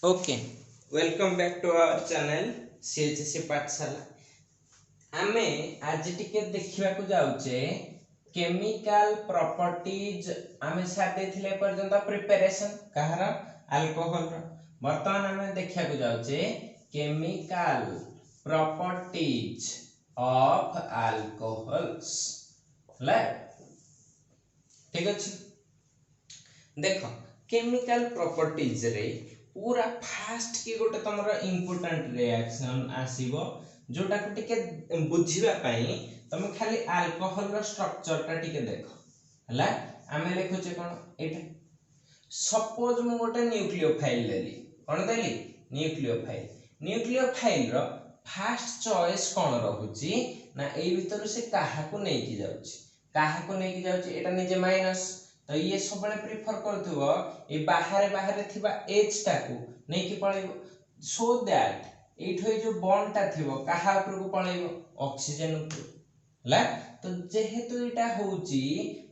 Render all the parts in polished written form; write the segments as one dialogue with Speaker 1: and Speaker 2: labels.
Speaker 1: Okay, welcome back to our channel CHC Pathshala. आमे आज टिके देखिबा को जाउचे केमिकल प्रॉपर्टीज। आमे साथ देथिले पर्यंत प्रिपरेशन कहार अल्कोहल रो। वर्तमान आमे देखिया को जाउचे केमिकल प्रॉपर्टीज ऑफ अल्कोहल्स। ला ठीक अछि, देखो केमिकल प्रॉपर्टीज रे पूरा फास्ट की गोटे तमरा इंपोर्टेंट रिएक्शन आसीबो जोटा को टिके बुझिबा पई तमे खाली अल्कोहल रो स्ट्रक्चर टा टिके देखो हला। आमे लिखुचे कोन एटा, सपोज मु गोटे न्यूक्लियोफाइल लेली, कोन देली न्यूक्लियोफाइल रो फास्ट चॉइस कोन रहउची ना एई भीतर से काहा को नै की जाउची एटा निजे माइनस। तो ये सब प्रिफर करथुव ए बाहर थिबा एच टाकू नै कि पळेबो, सो दैट एठो जो बॉन्ड टा थिबो काहा ऊपर को पळेबो ऑक्सीजन ऊपर ला। तो जेहेतु एटा होउची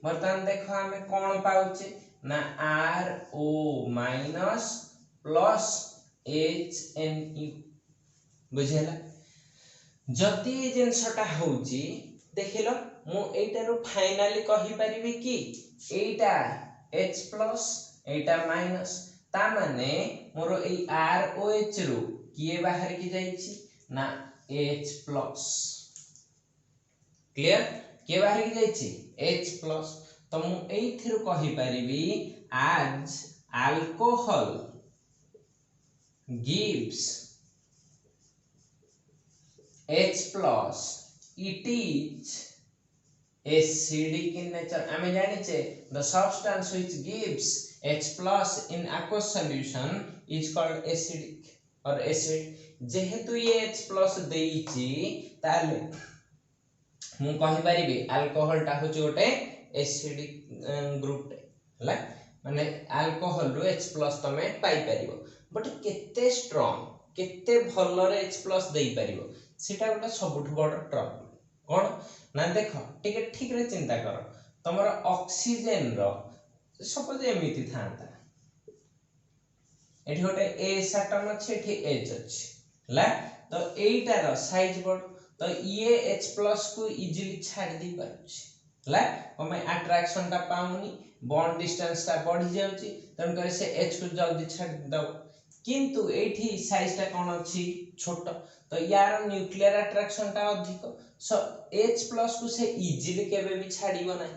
Speaker 1: वर्तमान देखो हमें कोन पाउचे ना RO- प्लस HNU बुझेला। जति जिनसटा होउची देखिलो मु एटारो फाइनली कहि परिबे कि एटा H प्लस एटा माइनस, ता माने मोर ए ROH रो किए बाहर की जाईची ना H प्लस। क्लियर, के बाहर की जाईची H प्लस। तो मु एथिरो कहि परिबी आज alcohol gives H plus, it is acidic in nature। आमे जानिचे the substance which gives H plus in aqueous solution is called acidic or acid। जेहेतु ये H plus देइची ताले मु कहि परिबी अल्कोहल टा होची गोटे एसिडिक ग्रुप हला, माने अल्कोहल रो H plus तमे पाई परिबो। बट केते स्ट्रांग केते भलो रे H plus देई परिबो सेटा गोटे सबुठ बड़ ट्रबल कोन ना। देखो टिके ठीक रे चिंता करो, तमर ऑक्सीजन रो सपोज एमिति थांता एठी गोटे एस एटम अछि एठी H अछि ला। तो एटा रो साइज बड़, तो ये H प्लस को इजीली छाड़ दी पारुछि ला। कमे अट्रैक्शन ता पाउनी, बॉन्ड डिस्टेंस ता बढ़ी जाउची, तन करे से H को जल्दी छाड़ दो। किंतु एठी साइज ता कोन अछि छोट, तो यार न्यूक्लियर अट्रैक्शन ता अधिक, सो H प्लस को से इजीली केबे भी छाड़िबो नै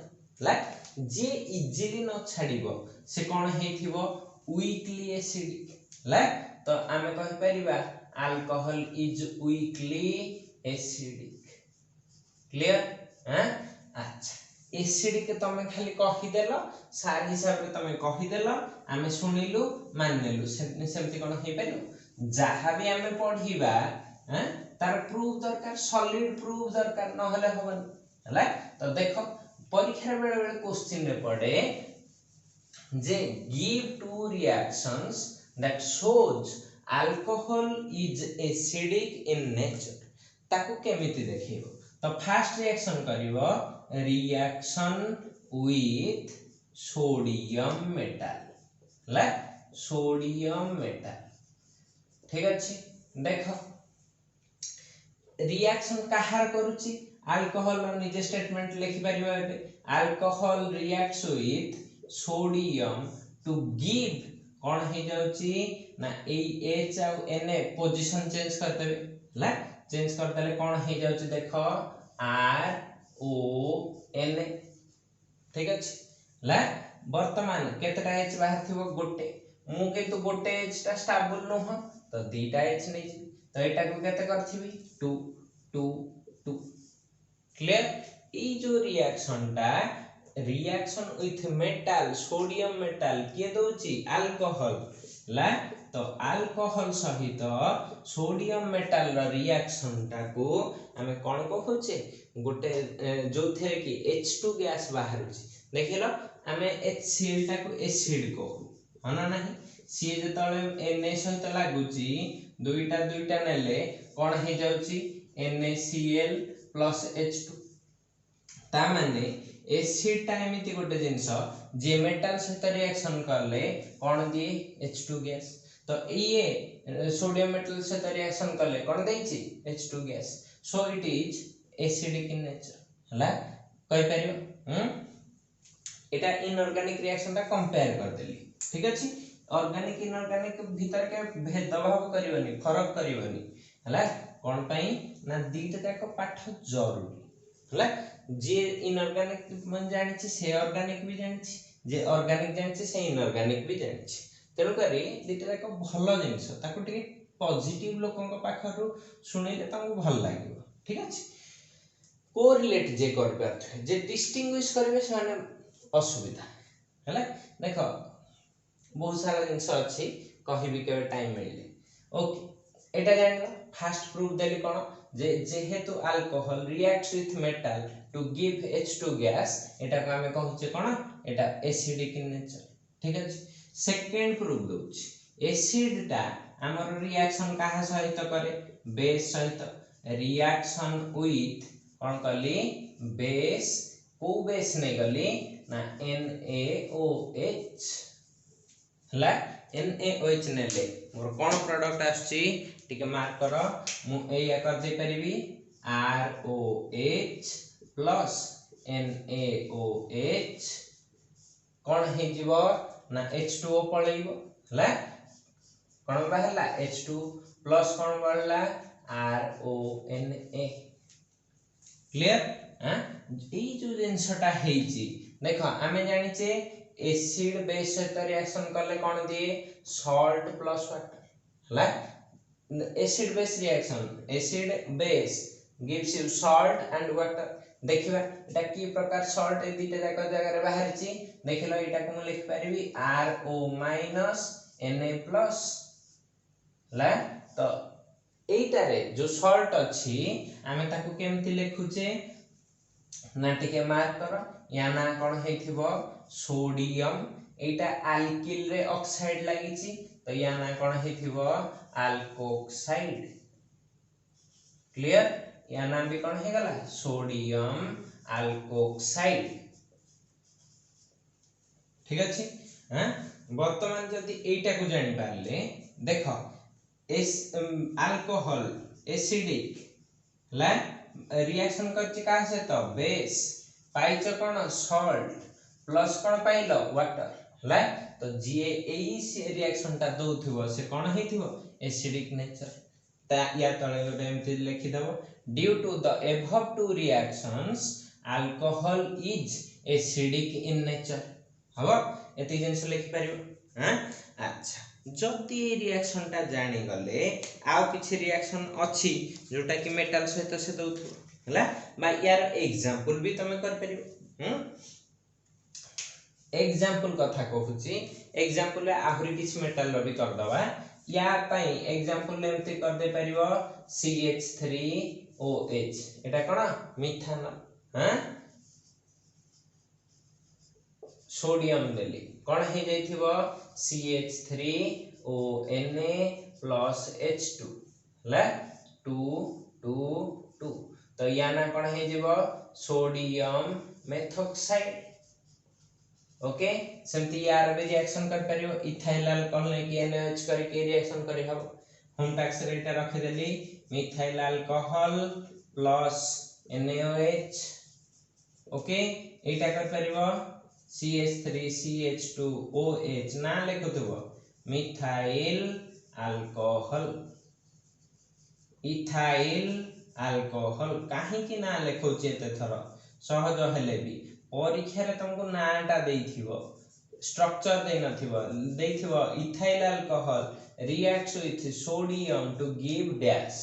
Speaker 1: ला। जे इजीली न छाड़िबो से कोन हेथिबो वीकली एसिडिक ला। तो आमे कहि परिबा alcohol is weakly acidic. Clear हैं? अच्छा, एसिडिक तमे खाली कहि देलो, सार हिसाब रे तमे कहि देलो, आमे सुनिलु माननेलु, सेमति कोन हे परिबो। जहा भी आमे पढिबा हैं तार प्रूफ दरकार, सॉलिड प्रूफ दरकार, न हले होबन हला। तो देखो परीक्षा बेले बेले क्वेश्चन रे पड़े जे give two reactions that shows alcohol is acidic in nature, ताको केमिति देखिबो। तो फर्स्ट रिएक्शन करिवो रिएक्शन विथ सोडियम मेटल ला, सोडियम मेटल। ठीक अछि, देखो रिएक्शन काहार करूची अल्कोहल रो निजे स्टेटमेंट लिखि परिबा। एबे alcohol reacts with sodium to give कोन हे जाउची ना ए H आ Na पोजीशन चेंज कर देबे ला। चेंज कर देले कोन हे जाउची देखो RONA। ठीक अछि ला। वर्तमान केतटा H बाहर थिबो गोटे, मु किंतु गोटे H टा स्टेबल न हो, तो दीटा H नै, तो एटा को केते करथिबी 2 2 2। क्लियर, ई जो रिएक्शन टा reaction with metal sodium metal के दोची अल्कोहल ला। तो अल्कोहल सहित सोडियम मेटल रो रिएक्शन टा को हमें कोन कहउचे गोटे जो थे कि H2 गैस बाहरुची। देखिलो हमें HCl टा को एसिड कहू हना नाही, सी जेतले Na सहित लागुची दुईटा नेले कोन हे जाउची NaCl प्लस H2। ता माने एसिड टा एमिति गोटे जिंस जे मेटल सहित रिएक्शन करले कोन दिए H2 गैस। तो ये सोडियम मेटल सहित रिएक्शन कले कोन देछि H2 gas so it is acidic in nature हला कहि परियो एटा इनऑर्गेनिक रिएक्शन ता कंपेयर कर देली ठीक अछि ऑर्गेनिक इनऑर्गेनिक भीतर के भेदभाव करिवनी फरक करिवनी हला कोन पई ना दीटा जाक पाठ जरूरी हला जे इनऑर्गेनिक मन जानि से ऑर्गेनिक भी जानि जे ऑर्गेनिक जानि से इनऑर्गेनिक भी जानि तेणु करी दीटा जाक भल जिनिस ताकू टिके पॉजिटिव लोकन पाखरु सुनिले तांको भल लागिवो ठीक अछि कोरिलेट जे कर पाथे जे डिस्टिंग्विश करबे से माने असुविधा हला देखो बहुत सारा जिनिस अछि कहिबी के टाइम मिलले ओके एटा जानलो फास्ट प्रूफ देली कोन जे जेहेतु alcohol reacts with metal to give H2 gas एटा को हमें कहूचे कोन एटा एसिडिक इन नेचर ठीक अछि सेकंड प्रूफ दोछि एसिड टा हमर रिएक्शन काहा सहित करे बेस सहित रिएक्शन विथ कोन कली बेस को बेस नै गली ना NaOH हला NaOH नेले मोर कोन प्रोडक्ट आछि टिके मार्क करो मु एया कर दे परिबी ROH प्लस NaOH कोन हे जीवो ना H2O पळेइबो हला कोन बाहला H2 प्लस कोन बढ़ला RONA क्लियर हां ई जो जिंसटा हेची देखो आमे जानि छे एसिड बेस सहित रिएक्शन करले कोन दिए सॉल्ट प्लस वाटर हला acid base reaction acid base gives you salt and water देखिबा एटा की प्रकार सॉल्ट ए दिते जाक जगह रे बाहर छी देखिलो एटा को हम लिख परिबी RO माइनस Na प्लस ला तो एटा रे जो सॉल्ट अछि आमे ताकू केमति लिखुचे ना टिके मार्क करो या ना कोन हेथिबो सोडियम एटा अल्किल रे ऑक्साइड लागि छी तो या ना कोन हेथिबो अल्कोक्साइड क्लियर या नाम भी कोन हे गला सोडियम अल्कोक्साइड ठीक अछि हां वर्तमान जदी एटा को जानि पारले देखो एस अल्कोहल एसिडिक ला रिएक्शन करछि का से तो बेस पाइच कोन सॉल्ट प्लस कोन पाइलो वाटर ला तो जे एई रिएक्शन ता दोथिबो से कोन हेथिबो एसिडिक नेचर ता या तळे गोटे एमति लिखि देबो due to the above two reactions alcohol is acidic in nature हबो एति जिंस लिखि परिबो हां अच्छा जति रिएक्शन ता जानि गले आउ किछि रिएक्शन अछि जोटा कि मेटल सहित से दउथु हला बा यार एग्जांपल भी तमे कर परिबो एग्जांपल कथा कहूची एग्जांपल रे आहुरी किछि मेटल रो भी कर दवा या पई एग्जांपल एमति कर दे परिबो CH3OH एटा कोन मिथानल हां सोडियम देली कोन हे जाइथिबो CH3ONA प्लस H2 हला 2 2 2 तो याना कोन हे जेबो सोडियम मेथॉक्साइड ओके सेमति यार भी रिएक्शन कर परियो इथाइल अल्कोहल ने की NaOH करके रिएक्शन करि हबो होम टैक्स रेटा रख देली methyl alcohol plus NaOH okay एटा कर परिबो CH3CH2OH ना लिखुथबो मिथाइल अल्कोहल इथाइल अल्कोहल काहे कि ना लिखौचे ते थरो सहज हेले भी परीक्षा रे तुमको नाटा देइथिबो स्ट्रक्चर दे नथिबो देइथिबो ethyl alcohol reacts with sodium to give dash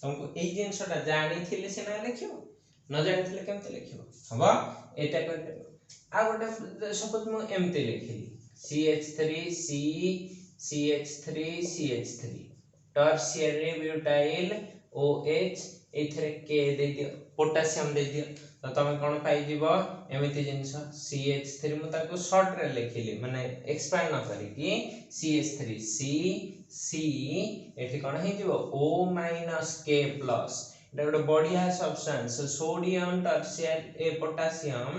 Speaker 1: तुमको ए जिंसटा जानि थिले सेना लिखिबो न जानि थिले केमते लिखिबो हबो एटा कर आ गोटे सपोज मु एमते लिखिली CH3 टर्शियरी ब्यूटाइल OH एथरे के दे दियो पोटेशियम दे दियो तो तमे कोन पाई जीवो एमिति जिंस CH3 मु ताको शॉर्ट रे लिखिली माने एक्सपांड न करी कि CH3 C एठी कोन हे जीवो O K प्लस एटा गोटे बढ़िया substance sodium tertiary potassium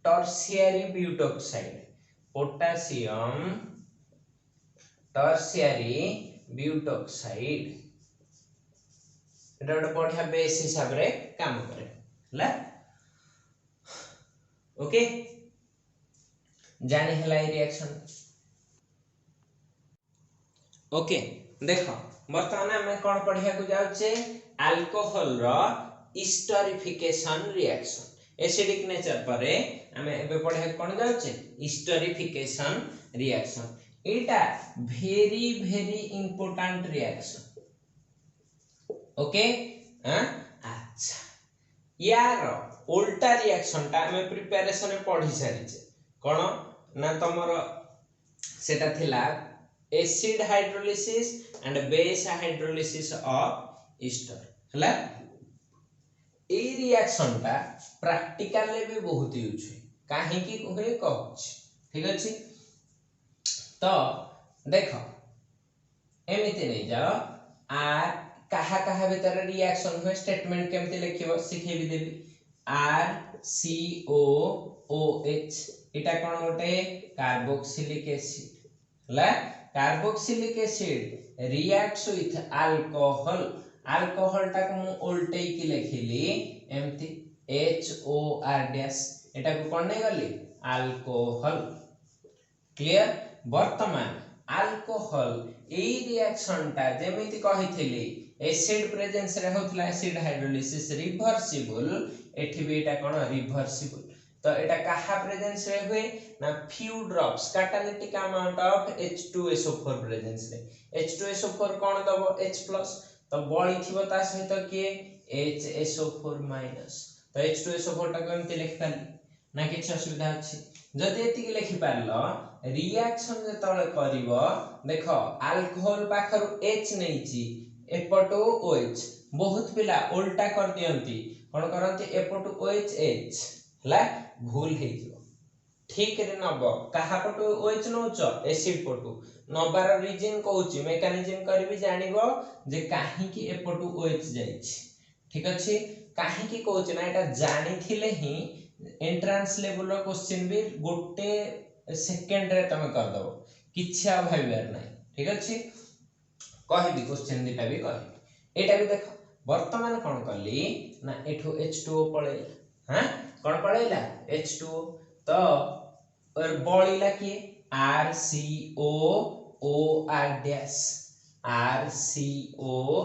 Speaker 1: tertiary butoxide potassium tertiary butoxide एटा गोटे बढ़िया बेस हिसाब रे काम करे ला ओके जानी हला रिएक्शन ओके देख बर्तमान आम कौन पढ़िया को जाऊे अल्कोहल रो इस्टरिफिकेशन रिएक्शन एसिडिक नेचर पर आम एबे पढ़िया कौन जाऊे इस्टरिफिकेशन रिएक्शन एटा very very important reaction okay अच्छा यार उल्टा रिएक्शन टा हमें प्रिपरेशन में पढ़ी सारी कौन ना तुमर सेटा थिला acid hydrolysis and base hydrolysis of Easter हला ए रिएक्शन टा प्रैक्टिकल ले भी बहुत यूज है काहे की होए कहछ ठीक अछि तो देखो एमिति नहीं जाओ आर कहा कहा भीतर रिएक्शन हुए स्टेटमेंट केमते लिखिबो सिखे भी देबी आर सी ओ ओ एच एटा कोन गोटे कार्बोक्सिलिक एसिड हला carboxylic acid reacts with alcohol alcohol टा को मु उल्टे की लिखिली एमती एच ओ आर डैश एटा को कोन नै गली अल्कोहल क्लियर वर्तमान अल्कोहल ए रिएक्शन टा जेमिति कहिथिली एसिड प्रेजेंस रे होतला एसिड हाइड्रोलिसिस रिवर्सिबल एठी भी एटा कोन रिवर्सिबल तो एटा कहा प्रेजेंस रे हुए ना few drops catalytic amount of H2SO4 presence रे H2SO4 कोन दबो H+ तो बळी थिबो ता सहित के HSO4- तो H2SO4 टा केमते लिख पाली ना किछ असुविधा अछि जदि एति के लिखि पारलो रिएक्शन जे तळे करिवो देखो अल्कोहल पाखरु H नैची एपटो OH बहुत पिला उल्टा कर दियंती कोन करंती एपटो OH H हला भूल हे जिवो ठीक रे नब कहा पटो OH नउच एसिड पटो नबार रीजन कहूची मेकानिज्म करबी जानिबो जे काहे की एपटो OH जाईछि ठीक अछि काहे की कहूची ना एटा जानि थिले ही एंट्रेंस लेवल रो क्वेश्चन भी गोटे सेकंड रे तमे कर दबो किछि आ भाबियार नै ठीक अछि कहि दी क्वेश्चन दिटा भी कहि एटा भी देखो वर्तमान कोन करली ना एठो H2O पळे हां कोन पळेला H2O तो और बळीला की RCOOR डैश RCOOR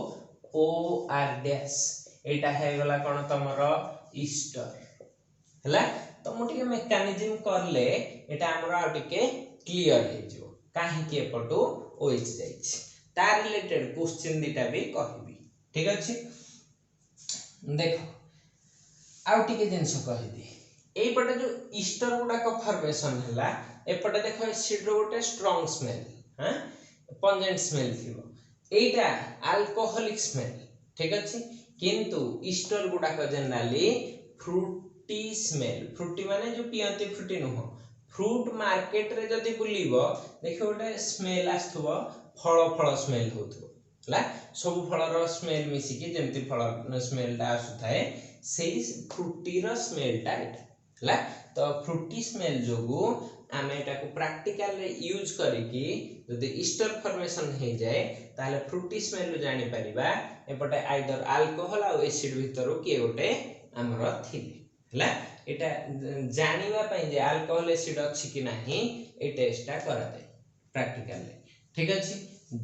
Speaker 1: डैश एटा हे गला कोन तमरो ईस्टर हला तो मोटिके मेकानिज्म करले एटा हमरा टिके क्लियर हे जो काहे के पटो OH जाईछि ता रिलेटेड क्वेश्चन दिटा भी कहबी ठीक अछि देखो आउ टिके जिंस कहि दी एई पटे जो ईस्टर गुडा का फॉर्मेशन हला एपटे देखो एसिड रो गोटे स्ट्रांग स्मेल हां पंजेंट स्मेल थिबो एटा अल्कोहलिक स्मेल ठीक अछि किंतु ईस्टर गुडा का जनरली फ्रूटी स्मेल फ्रूटी माने जो पियंती फ्रूटी नुह फ्रूट मार्केट रे जदी बुलिबो देखो गोटे स्मेल आस्थुबो फळ फळ स्मेल होथबो हला सब फळ रो स्मेल मिसी कि जेमति फळ स्मेल ता आसुथाय सेही फ्रूटी रो स्मेल ता एटा हला तो फ्रूटी स्मेल जोगु आमे एटा को प्रैक्टिकल रे यूज करिकि जदी ईस्टर फॉर्मेशन हे जाय ताले फ्रूटी स्मेल रो जानि परिबा एपटे आइदर अल्कोहल आ एसिड भितरो के गोटे हमरो थिले हला एटा जानिबा पई जे अल्कोहल एसिड अछि कि नाही ए टेस्टटा करा दे प्रैक्टिकल रे ठीक अछि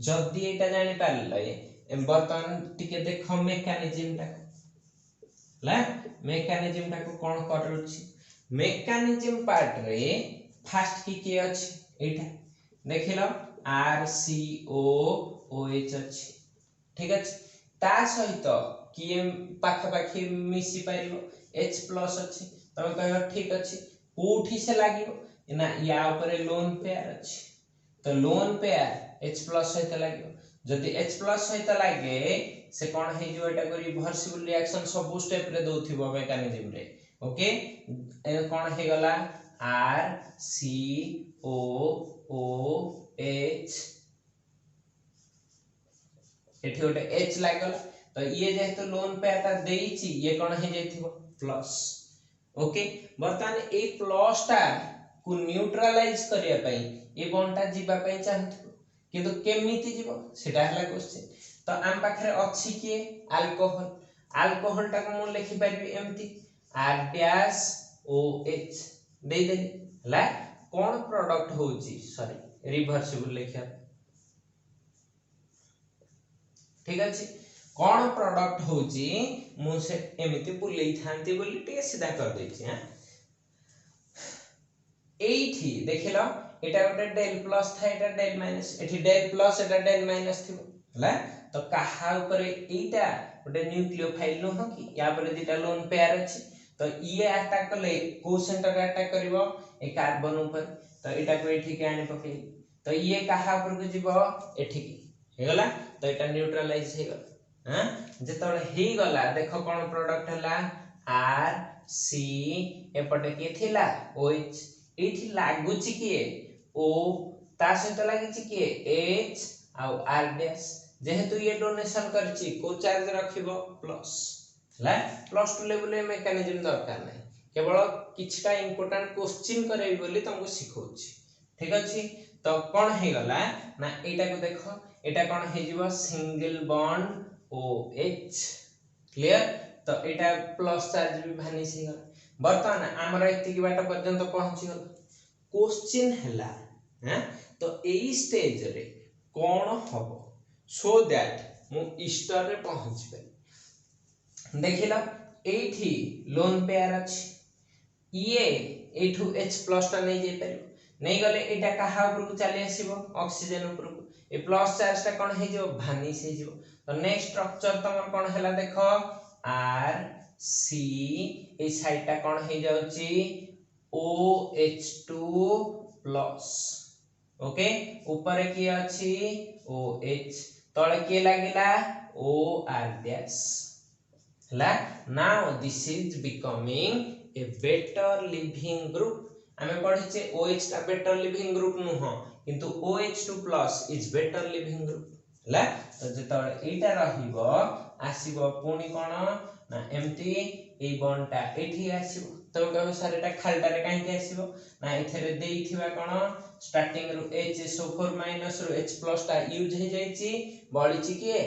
Speaker 1: जदी एटा जानि पारले बर्तमान टिके देखो मेकानिज्म ता ला मेकानिज्म ता को कोन करूछि मेकानिज्म पार्ट रे फास्ट की अछि एटा देखिलो RCOOH अछि ठीक अछि ता सहित की पाखा पाखी मिसी पारिबो H+ अछि तमे कहबो ठीक अछि कोठी से लागिबो ना या ऊपर लोन पेयर अछि तो लोन पेयर H+ सहित लागिबो जदी H+ सहित लागे से कोन हे जो एटा को रिवर्सिबल रिएक्शन सब स्टेप रे दोथिबो मेकानिज्म रे ओके कोन हे गला RCOOH एठी गोटे H लागल तो ये जेहेतु लोन पेयर ता देइछि ये कोन हे जेथिबो प्लस ओके वर्तमान ए प्लस ता को न्यूट्रलाइज करिया पई ए बॉन्ड ता जीवा पई चाहथिबो किंतु केमिति जीवो सेटा हला क्वेश्चन। तो आम पाखरे अछि किए अल्कोहल, अल्कोहल टा को लिखि पारबी एमती आर डैश ओ एच दे दे हला कोन प्रोडक्ट होउची सॉरी रिवर्सिबल लिखिया ठीक अछि कोन प्रोडक्ट होउची मु से एमिति बुलेई थांती बोली टे सीधा कर देछि। हां एठी देखिलो एटा गोटे डेल प्लस था एटा डेल माइनस एठी del plus iota del minus थिबो हला तो कहा ऊपर एटा गोटे न्यूक्लियोफाइल न हो कि या पर दिटा लोन पेयर अछि तो ये अटैक करले को सेंटर अटैक करिवो ए कार्बन ऊपर तो एटा को एठी के आनी पके तो ये कहा ऊपर को जीवो एठी के हे गला तो एटा न्यूट्रलाइज हे गला। हां जेतोले हे गला देखो कोन प्रोडक्ट हला आर सी एपटे के थिला ओएच एठी लागुची किए ओ ता सहित लागिची किए एच आ आर डैश जेहेतु ये डोनेशन करची को चार्ज रखिबो प्लस हला प्लस 2 लेवल मेकानिज्म दरकार नै केवल किछटा इंपोर्टेंट क्वेश्चन करेबी बोली तुमको सिखौची ठीक अछि। तो कोन हे गला ना एटा को देखो एटा कोन हे जीवो सिंगल बॉन्ड OH क्लियर तो एटा प्लस चार्ज भी भानिस हे गला बर्तमान हमरा एति की बाट पर्यंत पहुंची गला क्वेश्चन हला हैं तो एई स्टेज रे कोन हबो सो दैट मु ईस्टर रे पहुंच पे देखिला एठी लोन पेयर अछि ये एठू H+ टा नै जे परिबो नै गले एटा कहा ऊपर को चली आसीबो ऑक्सीजन ऊपर को ए प्लस चार्ज टा कोन हे जो भानिस हे जो तो नेक्स्ट स्ट्रक्चर तमर कोन हला देखो आर सी ए साइड टा कोन हे जाउची OH2+ ओके ऊपर की अछि OH तळे के लागिला OR डैश हला now this is becoming a better leaving group हमें पढिचे OH टा बेटर लिविंग ग्रुप नु हो किंतु OH2+ is better leaving group हला तो जेतळे एटा रहिबो आसीबो पुनी कोन ना एम्ति ए बॉन्ड टा एठी आसीबो तो कहबो सर एटा खालटा रे काहे के आसीबो ना एथरे देइथिबा कोन स्टार्टिंग रु HSO4- रु H+ टा यूज हे जाईची बळीची के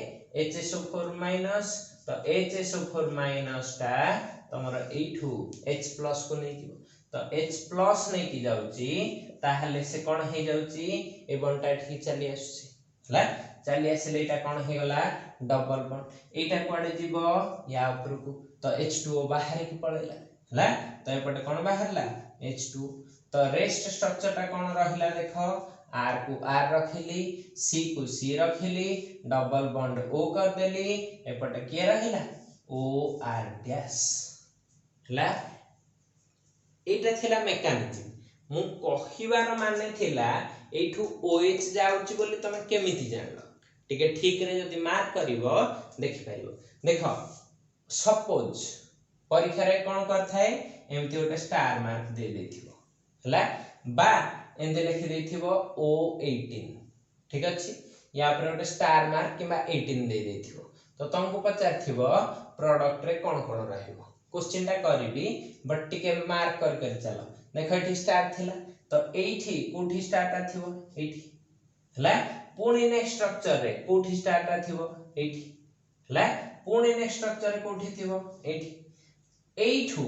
Speaker 1: HSO4- तो HSO4- टा तमरो एठू H+ को नै जीवो तो H+ नै की जाउची ताहले से कोन हे जाउची ए बॉन्ड टा एठी चली आसुची हला चली आसले एटा कोन हे गला डबल बॉन्ड एटा कोडे जीवो या ऊपर को तो H2O बाहर की पळेला हला तो एपटे कोन बाहरला H2 तो रेस्ट स्ट्रक्चर टा कोन रहिला देखो R को R रखिली C को C रखिली डबल बॉन्ड O कर देली एपटे के रहिला OR डैश हला एटा थिला मेकानिज्म मु कहिबार माने थिला एठू OH जाउची बोली तमे केमिति जानलो ठीक ठीक रे जदी मार्क करिवो देखि पाइबो देखो सपोज परीक्षा रे कोन करथाय एमति ओटे स्टार मार्क दे देथिबो हला बा एंदे लिखि देथिबो O18 ठीक अछि या पर ओटे स्टार मार्क किबा 18 दे देथिबो तो तुमको पचारथिबो प्रोडक्ट रे कोन कोन रहिबो क्वेश्चन टा करबी बट टिके मार्क कर चलो देखो एठी स्टार थिला तो एठी कोठी स्टार ता थिबो एठी हला पुणी नेक्स्ट स्ट्रक्चर रे कोठी स्टार ता थिबो एठी हला पुणी नेक्स्ट स्ट्रक्चर रे कोठी थिबो एठी एठू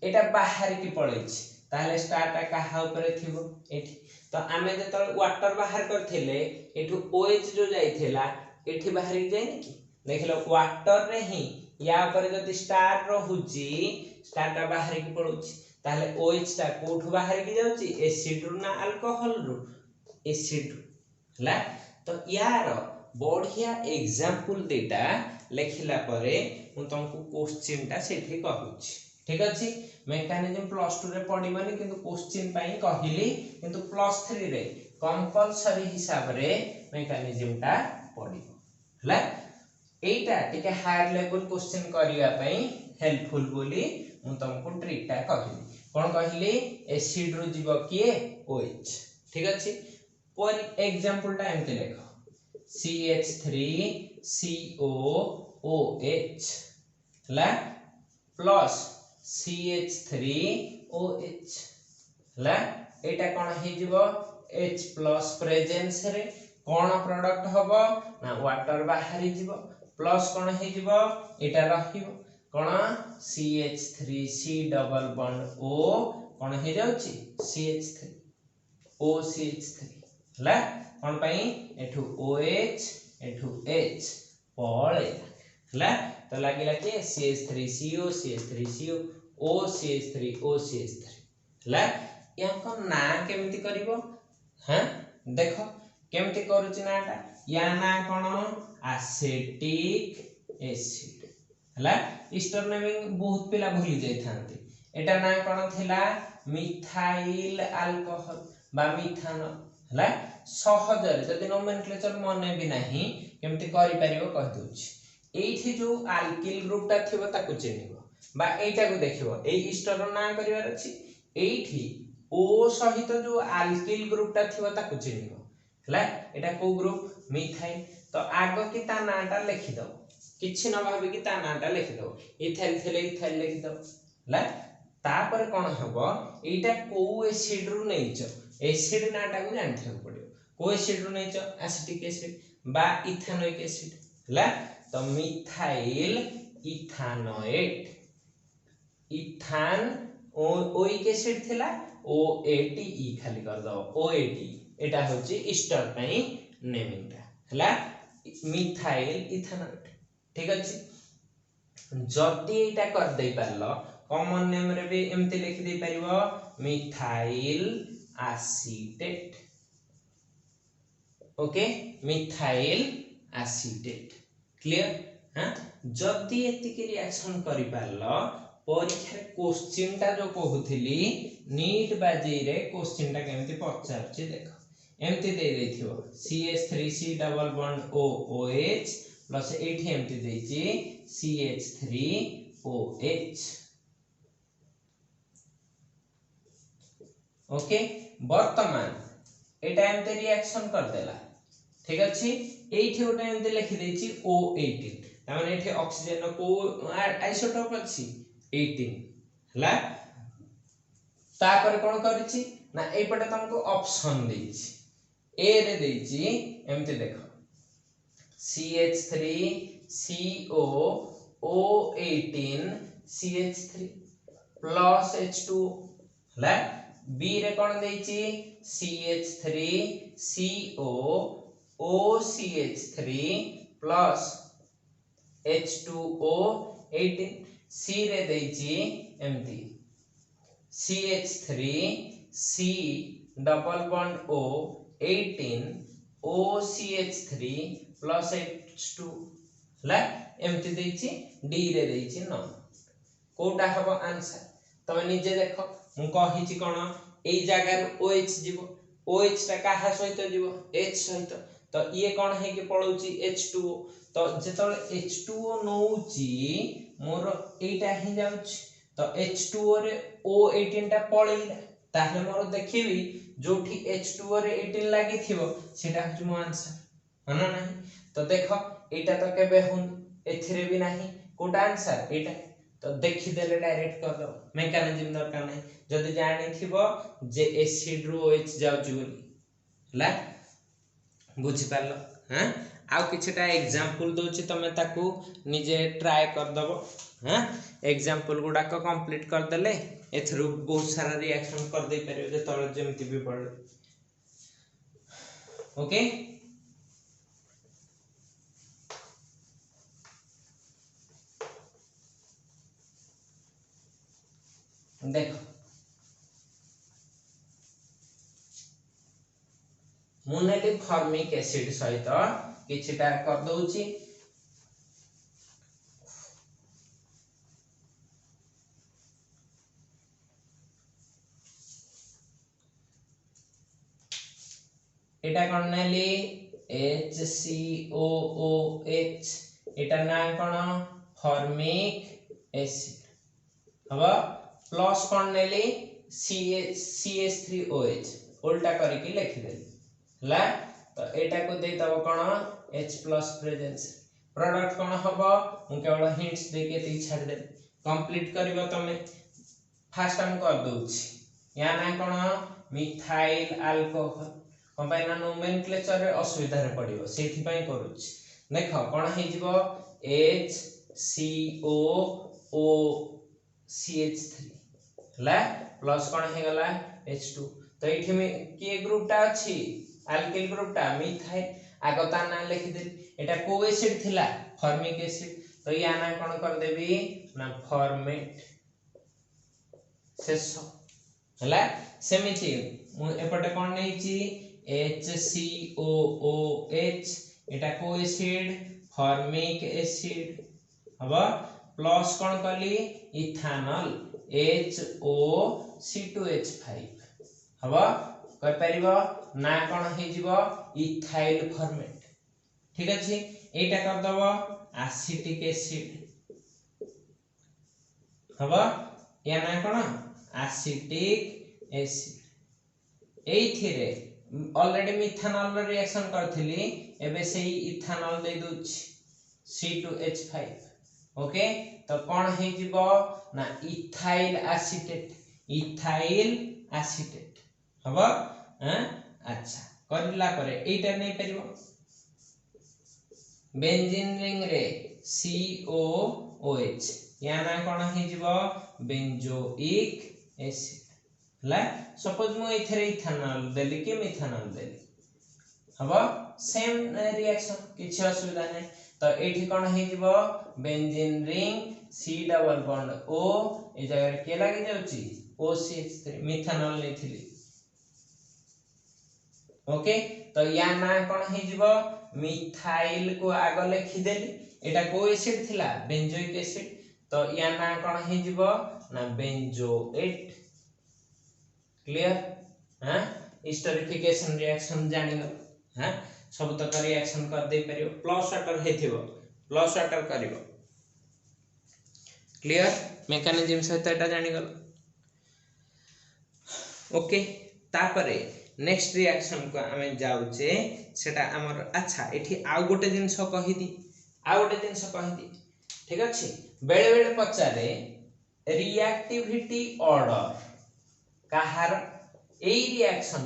Speaker 1: एटा बाहर की पळेछि ताले स्टार ता कहा ऊपर थिबो एठी तो आमे जे वाटर बाहर करथिले एठू OH जो जाइथिला एठी बाहर की जाइनी की देखलो वाटर रे ही या ऊपर जदी स्टार रहुची स्टार ता बाहर की पळुची ताले OH ता कोठू बाहर की जाउची एसिड रु ना अल्कोहल रु एसिड हला तो यार बढ़िया एग्जांपल देटा लेखिला परे मु तुमको क्वेश्चन ता सेठी कहूची ठीक अछि मेकानिज्म प्लस 2 रे पढिबनी किंतु क्वेश्चन पई कहिली किंतु प्लस 3 रे कंपलसरी हिसाब रे मेकानिज्म ता पढिबो हला एटा टिके हायर लेवल क्वेश्चन करिया पई हेल्पफुल बोली मु तुमको ट्रिक ता कहिली कोन कहिली एसिड रु जीव किए OH ठीक अछि पर एग्जांपल ता एमते लेखो CH3COOH हला प्लस CH3OH हला एटा कोन हे जीवो H+ प्रेजेंस रे कौन प्रोडक्ट हबो ना वाटर बाहरी जीवो प्लस कौन हे जीवो एटा रहिबो कौन CH3C डबल बॉन्ड O कौन हे जाउची CH3 OCH3 हला कौन पई एठू OH एठू H पळे हला तो लागिला कि CH3CO CH3CO OCH3 हला याको ना केमिति करिवो हां देखो केमिति करूची नाटा या ना कोन एसिटिक एसिड हला स्टोर नेमिंग बहुत पिला भूली जाई थांती एटा ना कोन थिला मिथाइल अल्कोहल बा मिथानल हला सहजरे जदि नोमेनक्लेचर मने भी नाही केमिति करि परिबो कह दोछि एठी जो अल्किल ग्रुप ता थिबो ताकु चिनिबो बा एटा को देखिबो एई स्टोर ना करिवार अछि एठी O सहित जो अल्किल ग्रुप ता थिबो ताकु चिनिबो हला एटा को ग्रुप मिथाइल तो आगो की ता नाटा लिखि दो किछि न भाबी की ता नाटा लिखि दो इथाइल थिले इथाइल लिखि दो हला तापर कोन हबो एटा को एसिड रु नैचो एसिड नाटा को जानथियो पड़ियो को एसिड रु नैचो एसिटिक एसिड बा इथानोइक एसिड हला तो मिथाइल इथानोएट इथान ओइक एसिड थिला OATE खाली कर दो OATE एटा होची ईस्टर पई नेमिंग ता हला मिथाइल इथानोएट ठीक अछि जति एटा कर दे पारलो कॉमन नेम रे भी एमति लिखि दे परिबो methyl acetate okay methyl acetate clear हां जति एति के रिएक्शन करि पारलो परीक्षा क्वेश्चन ता जो कहूथिली नीट बाजी रे क्वेश्चन ता केमति पचारछि देखो एमति दे देथियो CH3C double bond OOH plus एठी एमति देछि CH3OH ओके वर्तमान एटा एमति रिएक्शन कर देला ठीक अछि एठी ओटा एमति लिखि देछि O18 त माने एठी ऑक्सीजन को आइसोटोप अछि 18 हला तापर कोन करिछि ना एई पटे तुमको ऑप्शन देछि ए रे देछि एमते देखो CH3CO O18 CH3 plus H2 हला बी रे कोन देछि CH3CO OCH3 plus H2O 18 C रे देछि एमती CH3 C double bond O 18 OCH3 plus H2 ला एमती देछि D रे देछि 9 कोटा हबो आंसर तमे निजे देखो मु कहिछि कोन एई जागा OH जीवो OH ता काहा सहित जीवो H सहित तो ये कोन है कि पळौछि H2O तो जेतले H2O नौची मोर एटा ही जाउछ तो H2O रे O18 ता पळैला ताहे मोर देखिबी जोठी H2O रे 18 लागि थिबो सेटा हछ मो आंसर हना नाही तो देखो एटा तो केबे हुन एथिरे भी नाही कोटा आंसर एटा तो देखि देले डायरेक्ट कर दो मेकानिज्म दरकार नाही जदी जानि थिबो जे एसिड रो OH जाउछ बोली ला बुझि पारलो हां आउ किछटा एग्जांपल दोछि तमे ताकू निजे ट्राई कर दबो हां एग्जांपल गुडा को कंप्लीट कर देले एथरु बहुत सारा रिएक्शन कर दे परियो जे तळे जेमति भी पड़े ओके देखो मुनेली फॉर्मिक एसिड सहित किछटा कर दोछि एटा कोन नेली HCOOH एटा ना कोन फॉर्मिक एसिड हबा प्लस कोन नेली CH3OH उल्टा करके लिखि दे ला तो एटा को दे तब कोन H प्लस प्रेजेंस प्रोडक्ट कोन हबो मु केवल हिंट्स दे के ती छाड़ दे कंप्लीट करबो तमे फास्ट हम कर दोछि या ना कोन मिथाइल अल्कोहल कोन पाई ना नोमेनक्लेचर रे असुविधा रे पड़िबो सेठी पाई करूछि देखो कोन हे जिवो HCOOCH3 ला प्लस कोन हे गला H2 तो एठी में के ग्रुप टा अछि अल्किल ग्रुप टा मिथाइल आगता ना लिखि दे एटा को एसिड थिला फॉर्मिक एसिड तो या ना कोन कर देबी ना फॉर्मेट शेष हला सेमिति मु एपटे कोन नै छि HCOOH एटा को एसिड फॉर्मिक एसिड हबा प्लस कोन कली इथानल HOC2H5 हबा कहि परिबो ना कोन हे जिवो इथाइल फॉर्मेट ठीक अछि एटा कर दबो एसिटिक एसिड हबा या ना कोन एसिटिक एसिड एथिरे ऑलरेडी मिथानल रिएक्शन करथिली एबे सेही इथानल दे दोछि C2H5 ओके तो कोन हे जिवो ना इथाइल एसिटेट हबा अच्छा करला परे एटा नै परिबो बेंजीन रिंग रे COOH या ना कोन हे जिवो बेंजोइक एसिड ला सपोज मु एथरे इथानल देली कि मिथानल देली हबा सेम रिएक्शन किछ असुविधा नै तो एठी कोन हे जिवो benzene ring C double bond O ए जगह के लागि जाउची OCH3 मिथानल लेथिली ओके तो या ना कोन हे जिवो मिथाइल को आगे लिखि देली एटा को एसिड थिला बेंजोइक एसिड तो या ना कोन हे जिवो ना बेंजोएट क्लियर हां हिस्टोरिफिकेशन रिएक्शन जानि गयो हां सब तक रिएक्शन कर दे परियो प्लस वाटर हेथिबो प्लस वाटर करिवो क्लियर मेकानिज्म सहित एटा जानि गलो ओके तापरे नेक्स्ट रिएक्शन को हमें जाउचे सेटा हमर अच्छा एठी आ गोटे जिंस कहिदी ठीक अछि बेले बेले पचारे रिएक्टिविटी ऑर्डर कहार ए रिएक्शन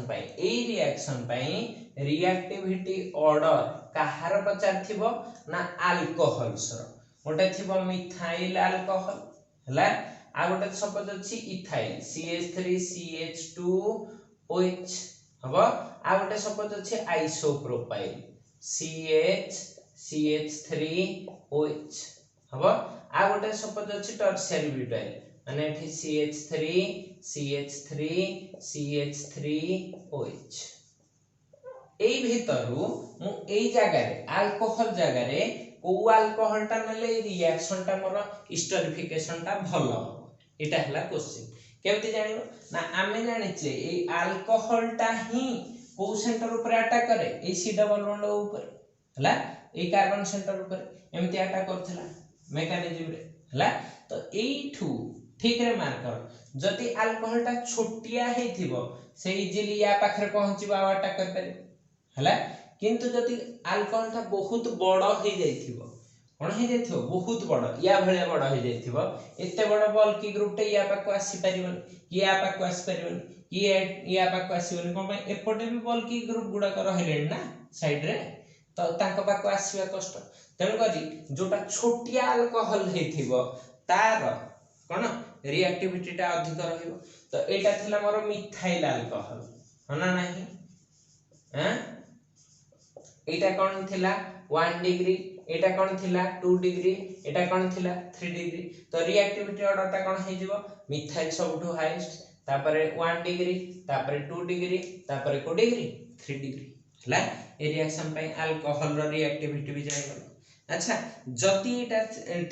Speaker 1: पाई रिएक्टिविटी ऑर्डर कहार पचार थिबो ना अल्कोहल्स रो गोटे थिबो मिथाइल अल्कोहल हला आ गोटे सपोज अछि इथाइल CH3CH2OH हबो आ गोटे सपोज अछि आइसोप्रोपाइल CH3OH हबो आ गोटे सपोज अछि टर्शियरी ब्यूटाइल माने एठी CH3CH3OH एई भितरु मु एई जगह रे अल्कोहल जगह रे को अल्कोहल टा नले रिएक्शन टा मोर हिस्टोरिफिकेशन टा भलो एटा हला क्वेश्चन केमति जानिबो ना आमे जानिचे ए अल्कोहल टा ही को सेंटर ऊपर अटैक करे ए C डबल बॉन्ड ऊपर हला ए कार्बन सेंटर ऊपर एमति अटैक करथला मेकानिज्म रे हला तो एठू ठीक रे मार्क कर जति अल्कोहल टा छोटिया हेथिबो से इजीली या पाखरे पहुंचबा अटैक कर पारे हला किंतु जति अल्कोहल टा बहुत बड़ हे जाइथिबो कोन हे जाइथिबो बहुत बड़ या भले बड़ हे जाइथिबो एते बड़ बॉल की ग्रुप टे या पाको आसी परिबन कि या पाको आसी परिबन कि या पाको आसीबन कोन पय एपटे भी बॉल की ग्रुप गुडा कर रहलेन ना साइड रे तो ताको पाको आसीबा कष्ट तेन करी जोटा छोटिया अल्कोहल हेथिबो तार कोन रिएक्टिविटी टा अधिक रहिबो तो एटा थिला मोर मिथाइल अल्कोहल हना नाही हैं एटा कोन थिला 1 डिग्री एटा कोन थिला 2 डिग्री एटा कोन थिला 3 डिग्री तो रिएक्टिविटी ऑर्डर ता कोन हे जिवो मिथाइल सबटु हाईएस्ट तापरे 1 डिग्री तापरे 2 डिग्री तापरे को डिग्री 3 डिग्री हला ए रिएक्शन पय अल्कोहल रो रिएक्टिविटी भी जाय गलो अच्छा जति एटा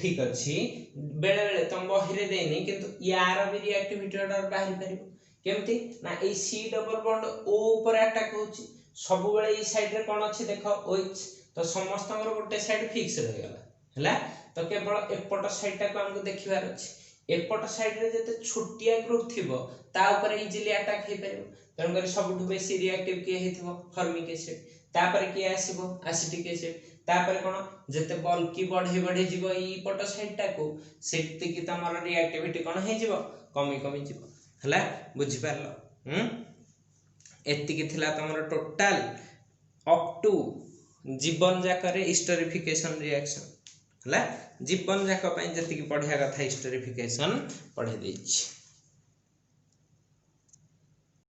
Speaker 1: ठीक अछि बेले बेले तम बहिरे देनी किंतु यार भी रिएक्टिविटी ऑर्डर बाहर परिबो केमति ना ए C डबल बॉन्ड O ऊपर अटैक होची सब बेले ई साइड रे कोन अछि देखो OH तो समस्त हमर गोटे साइड फिक्स रह गला हला तो केवल एपट साइड टा को हमको देखिबार अछि एपट साइड रे जते छोटिया ग्रुप थिबो ता ऊपर इजीली अटैक हे परिबो तन कर सबटु बेसी रिएक्टिव के हेथिबो फॉर्मिक एसिड तापर के आसीबो एसिटिक एसिड तापर कोन जते बल्की बढ़े जीवो ई पट साइड टा को सेति कि तमर रिएक्टिविटी कोन हे जीवो कमी जीवो हला बुझि पारलो एतिकी थिला तमर टोटल अप टू जीवन जाकर हिस्टोरिफिकेशन रिएक्शन हला जीवन जाक पई जति की पढ़िया कथा हिस्टोरिफिकेशन पढ़े देछि।